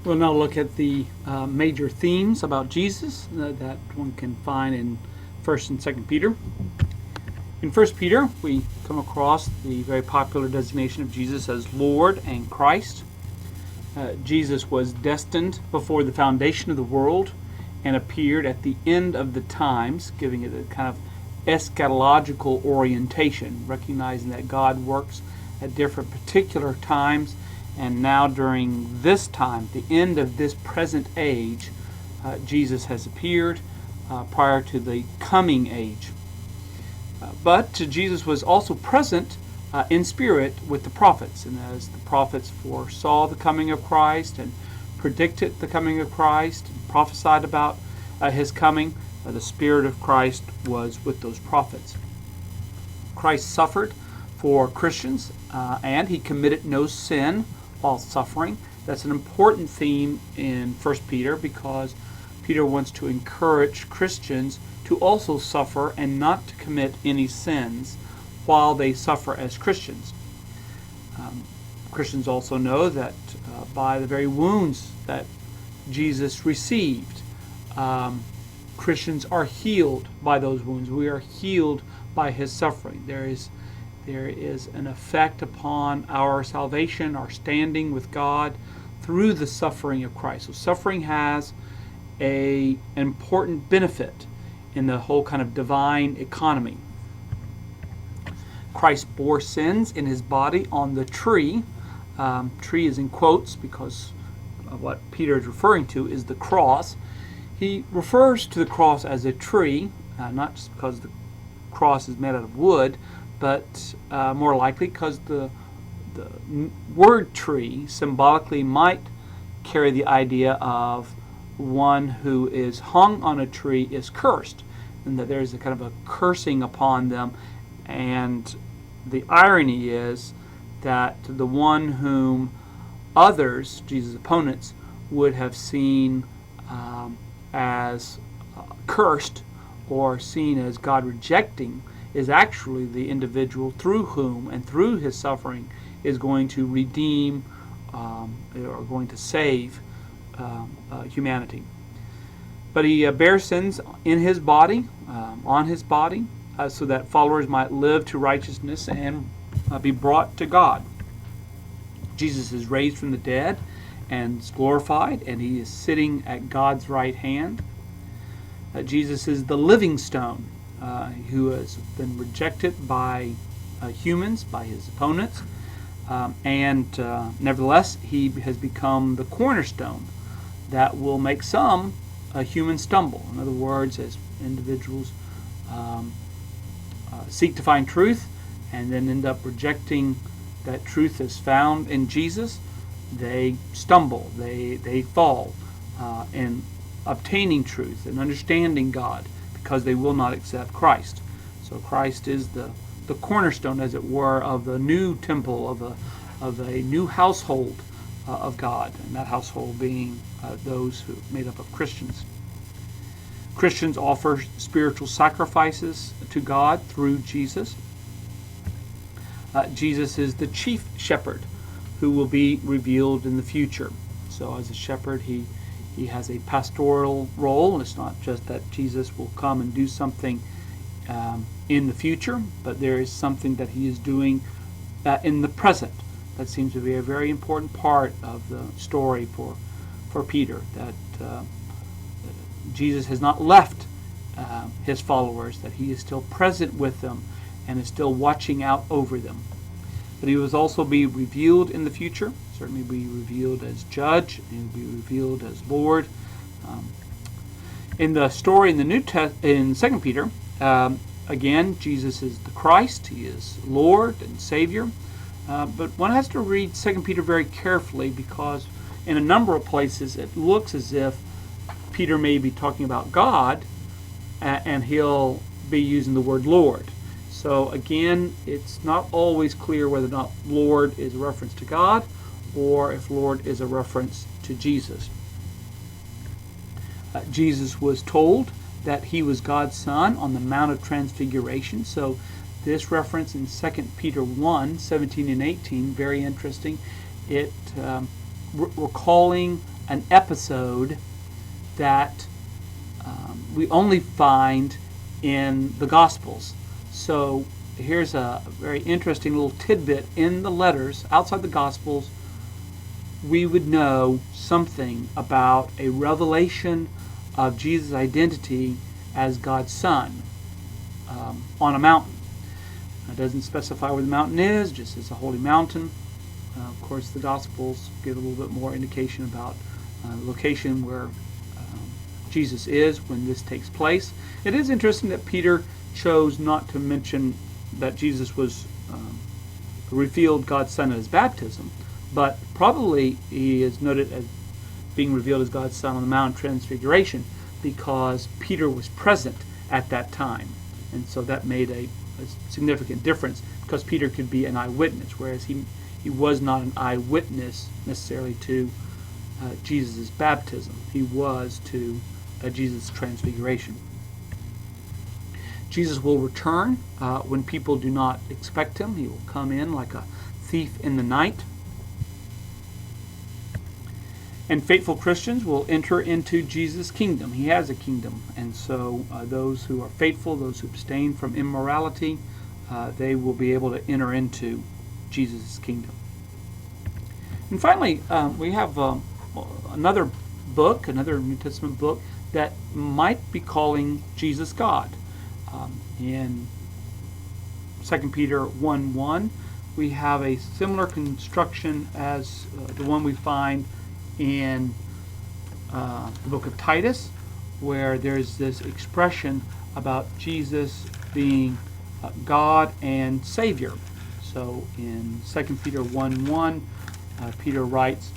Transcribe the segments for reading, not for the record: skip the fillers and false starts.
We'll now look at the major themes about Jesus that one can find in 1st and 2nd Peter. In 1st Peter, we come across the very popular designation of Jesus as Lord and Christ. Jesus was destined before the foundation of the world and appeared at the end of the times, giving it a kind of eschatological orientation, recognizing that God works at different particular times. And now during this time, the end of this present age, Jesus has appeared prior to the coming age. But Jesus was also present in spirit with the prophets. And as the prophets foresaw the coming of Christ and predicted the coming of Christ and prophesied about his coming, the Spirit of Christ was with those prophets. Christ suffered for Christians and he committed no sin while suffering. That's an important theme in 1 Peter because Peter wants to encourage Christians to also suffer and not to commit any sins while they suffer as Christians. Christians also know that by the very wounds that Jesus received, Christians are healed by those wounds. We are healed by his suffering. There is an effect upon our salvation, our standing with God through the suffering of Christ. So suffering has an important benefit in the whole kind of divine economy. Christ bore sins in his body on the tree. Tree is in quotes because what Peter is referring to is the cross. He refers to the cross as a tree, not just because the cross is made out of wood, but more likely because the word tree symbolically might carry the idea of one who is hung on a tree is cursed, and that there's a kind of a cursing upon them. And the irony is that the one whom others, Jesus' opponents, would have seen as cursed or seen as God rejecting is actually the individual through whom and through his suffering is going to redeem or going to save humanity. But he bears sins in his body, on his body, so that followers might live to righteousness and be brought to God. Jesus is raised from the dead and is glorified, and he is sitting at God's right hand. Jesus is the living stone who has been rejected by humans, by his opponents, and nevertheless he has become the cornerstone that will make some humans stumble. In other words, as individuals seek to find truth and then end up rejecting that truth as found in Jesus, they stumble, they fall in obtaining truth and understanding God because they will not accept Christ. So Christ is the cornerstone, as it were, of the new temple, of a new household of God, and that household being those who made up of Christians. Christians offer spiritual sacrifices to God through Jesus. Jesus is the chief shepherd who will be revealed in the future. So as a shepherd, he has a pastoral role. It's not just that Jesus will come and do something in the future, but there is something that he is doing in the present. That seems to be a very important part of the story for Peter, that Jesus has not left his followers, that he is still present with them and is still watching out over them. But he will also be revealed in the future, certainly be revealed as judge, and be revealed as Lord. In the story in in 2 Peter, again, Jesus is the Christ, he is Lord and Savior. But one has to read 2 Peter very carefully because in a number of places it looks as if Peter may be talking about God and he'll be using the word Lord. So again, it's not always clear whether or not Lord is a reference to God or if Lord is a reference to Jesus. Jesus was told that he was God's Son on the Mount of Transfiguration. So this reference in 2 Peter 1, 17 and 18, very interesting. It recalling an episode that we only find in the Gospels. So here's a very interesting little tidbit. In the letters outside the Gospels, we would know something about a revelation of Jesus' identity as God's Son on a mountain. It doesn't specify where the mountain is, just it's a holy mountain. Of course, the Gospels give a little bit more indication about the location where Jesus is when this takes place. It is interesting that Peter chose not to mention that Jesus was revealed God's Son at his baptism, but probably he is noted as being revealed as God's Son on the Mount of Transfiguration because Peter was present at that time. And so that made a significant difference because Peter could be an eyewitness, whereas he was not an eyewitness necessarily to Jesus' baptism. He was to Jesus' transfiguration. Jesus will return when people do not expect him. He will come in like a thief in the night. And faithful Christians will enter into Jesus' kingdom. He has a kingdom. And so those who are faithful, those who abstain from immorality, they will be able to enter into Jesus' kingdom. And finally, we have another book, another New Testament book, that might be calling Jesus God. In 2 Peter 1:1, we have a similar construction as the one we find in the book of Titus, where there's this expression about Jesus being God and Savior. So in 2 Peter 1:1, Peter writes,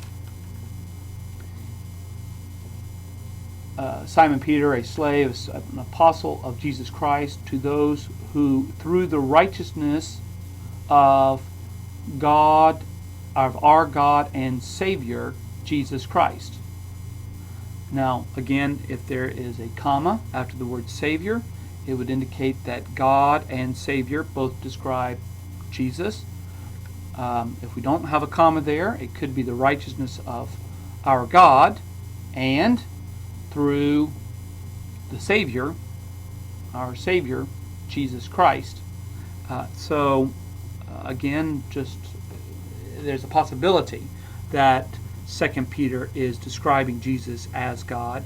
Simon Peter, a slave, an apostle of Jesus Christ, to those who, through the righteousness of God, of our God and Savior, Jesus Christ. Now, again, if there is a comma after the word Savior, it would indicate that God and Savior both describe Jesus. If we don't have a comma there, it could be the righteousness of our God and through the Savior, our Savior, Jesus Christ. Again, just there's a possibility that 2 Peter is describing Jesus as God,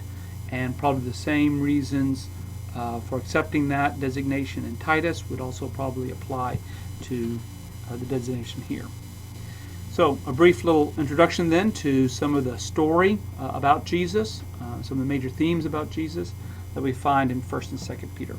and probably the same reasons for accepting that designation in Titus would also probably apply to the designation here. So a brief little introduction then to some of the story about Jesus, some of the major themes about Jesus that we find in 1st and 2nd Peter.